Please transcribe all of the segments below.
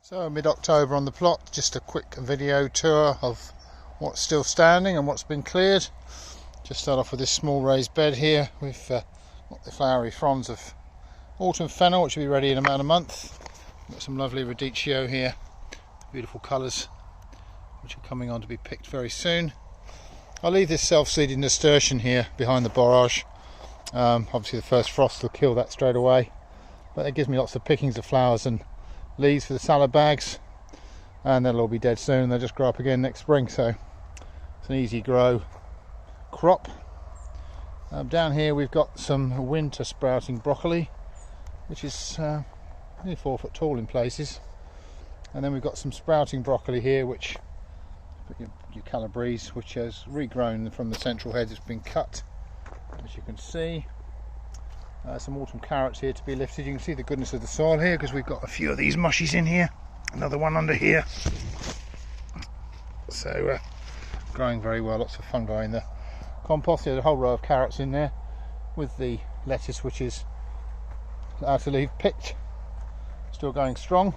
So mid-October on the plot, just a quick video tour of what's still standing and what's been cleared. Just start off with this small raised bed here. We've got the flowery fronds of autumn fennel, which will be ready in about a month. We've got some lovely radicchio here, beautiful colours, which are coming on to be picked very soon. I'll leave this self-seeded nasturtium here behind the borage. Obviously the first frost will kill that straight away, but it gives me lots of pickings of flowers and leaves for the salad bags, and they'll all be dead soon. They'll just grow up again next spring, so it's an easy grow crop. Down here we've got some winter sprouting broccoli, which is nearly 4 foot tall in places, and then we've got some sprouting broccoli here, which your Calabrese, which has regrown from the central heads. It's been cut, as you can see. Some autumn carrots here to be lifted. You can see the goodness of the soil here because we've got a few of these mushies in here, another one under here, so growing very well. Lots of fungi in the compost. There's a whole row of carrots in there with the lettuce, which is out to leave picked, still going strong.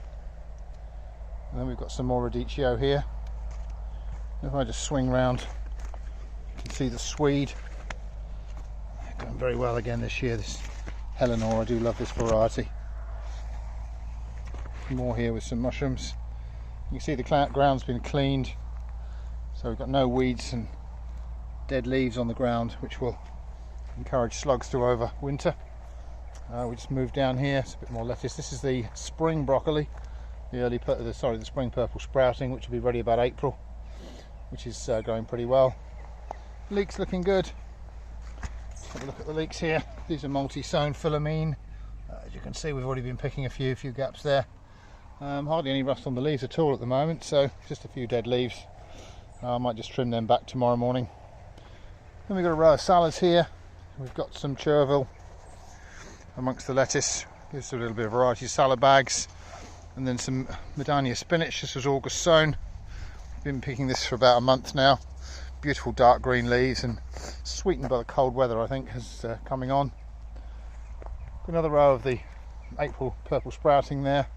And then we've got some more radicchio here. If I just swing round, you can see the Swede going very well again this year. This Eleanor, I do love this variety. More here with some mushrooms. You can see the ground's been cleaned, so we've got no weeds and dead leaves on the ground, which will encourage slugs to overwinter. We just moved down here. It's a bit more lettuce. This is the spring broccoli, the spring purple sprouting, which will be ready about April, which is going pretty well. Leeks looking good. Have a look at the leeks here. These are multi-sown philomene. As you can see, we've already been picking a few gaps there. Hardly any rust on the leaves at all at the moment, so just a few dead leaves. I might just trim them back tomorrow morning. Then we've got a row of salads here. We've got some chervil amongst the lettuce. Gives a little bit of variety. Salad bags, and then some Medania spinach. This was August sown. Been picking this for about a month now. Beautiful dark green leaves and sweetened by the cold weather, I think, is coming on. Another row of the April purple sprouting there.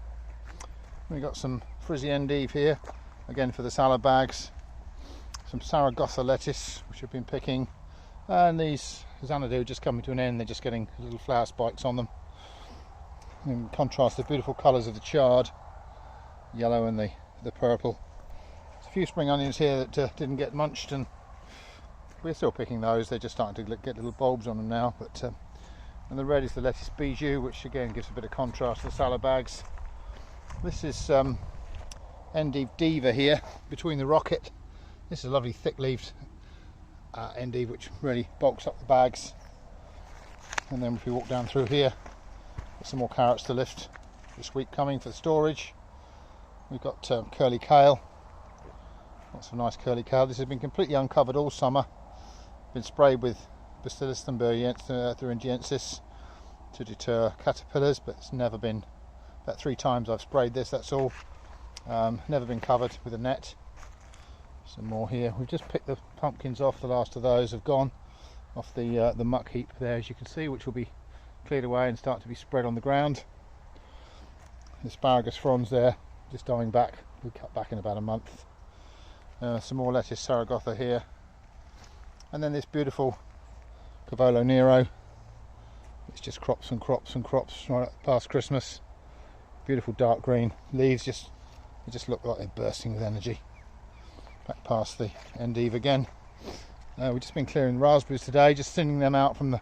We've got some frizzy endive here, again for the salad bags. Some Zaragoza lettuce, which I've been picking, and these Xanadu just coming to an end. They're just getting little flower spikes on them. In contrast, the beautiful colours of the chard, yellow and the purple. There's a few spring onions here that didn't get munched, and we're still picking those. They're just starting to get little bulbs on them now. But and the red is the lettuce bijou, which again gives a bit of contrast to the salad bags. This is endive diva here between the rocket. This is a lovely thick-leaved endive, which really bulks up the bags. And then if we walk down through here, got some more carrots to lift this week coming for the storage. We've got curly kale. Lots of nice curly kale. This has been completely uncovered all summer. Been sprayed with Bacillus thuringiensis to deter caterpillars, but it's never been, about 3 times I've sprayed this, that's all. Never been covered with a net. Some more here. We've just picked the pumpkins off. The last of those have gone off the muck heap there, as you can see, which will be cleared away and start to be spread on the ground. The asparagus fronds there, just dying back. We'll cut back in about a month. Some more lettuce Zaragoza here, and then this beautiful Cavolo Nero. It's just crops and crops and crops right up past Christmas. Beautiful dark green leaves, they just look like they're bursting with energy. Back past the endive again. We've just been clearing raspberries today, just thinning them out from the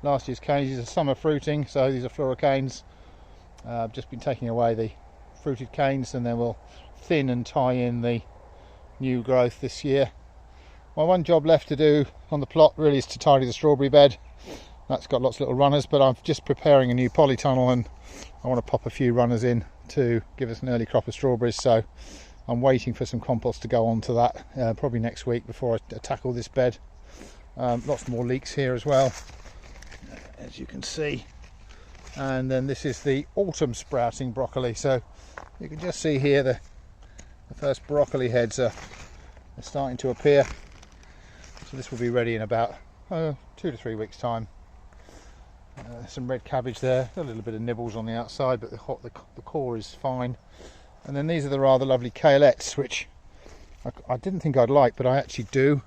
last year's canes. These are summer fruiting, so these are floricanes. I've just been taking away the fruited canes, and then we'll thin and tie in the new growth this year. My one job left to do on the plot really is to tidy the strawberry bed. That's got lots of little runners, but I'm just preparing a new polytunnel, and I want to pop a few runners in to give us an early crop of strawberries, so I'm waiting for some compost to go onto that probably next week before I tackle this bed. Lots more leeks here as well, as you can see. And then this is the autumn sprouting broccoli, so you can just see here the first broccoli heads are starting to appear. So this will be ready in about 2 to 3 weeks time. Some red cabbage there, a little bit of nibbles on the outside, but the core is fine. And then these are the rather lovely kalettes, which I didn't think I'd like, but I actually do.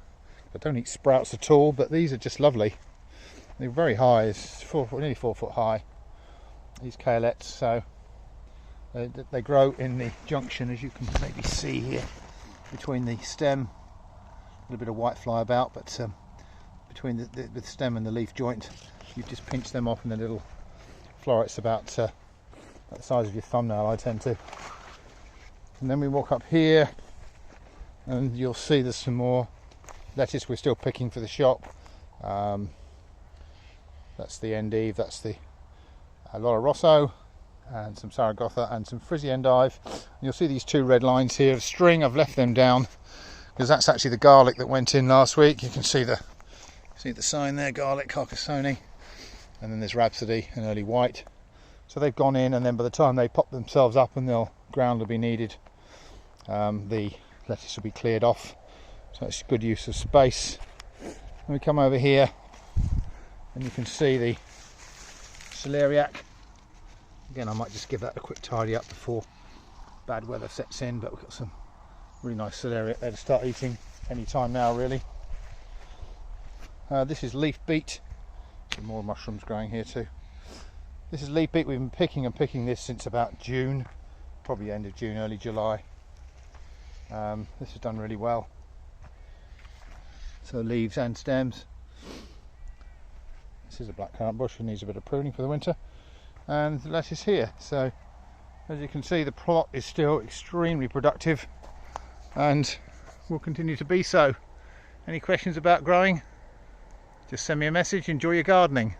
I don't eat sprouts at all, but these are just lovely. They're very high, it's nearly 4 foot high, these kalettes. So they grow in the junction, as you can maybe see here, between the stem. A little bit of white fly about, but between the stem and the leaf joint, you just pinch them off, and the little florets about the size of your thumbnail, I tend to. And then we walk up here, and you'll see there's some more lettuce we're still picking for the shop. That's the endive, that's the Laura Rosso, and some Saragotha, and some frizzy endive. And you'll see these 2 red lines here. The string, I've left them down because that's actually the garlic that went in last week. You can see the sign there, garlic, Carcassonne, and then there's Rhapsody and Early White. So they've gone in, and then by the time they pop themselves up and the ground will be needed, the lettuce will be cleared off. So it's good use of space. And we come over here, and you can see the celeriac. Again, I might just give that a quick tidy up before bad weather sets in, but we've got some really nice celeriac there to start eating any time now, really. This is leaf beet. Some more mushrooms growing here too. This is leaf beet. We've been picking this since about June, probably end of June, early July. This has done really well. So leaves and stems. This is a blackcurrant bush and needs a bit of pruning for the winter. And the lettuce here. So as you can see, the plot is still extremely productive and will continue to be so. Any questions about growing? Just send me a message. Enjoy your gardening.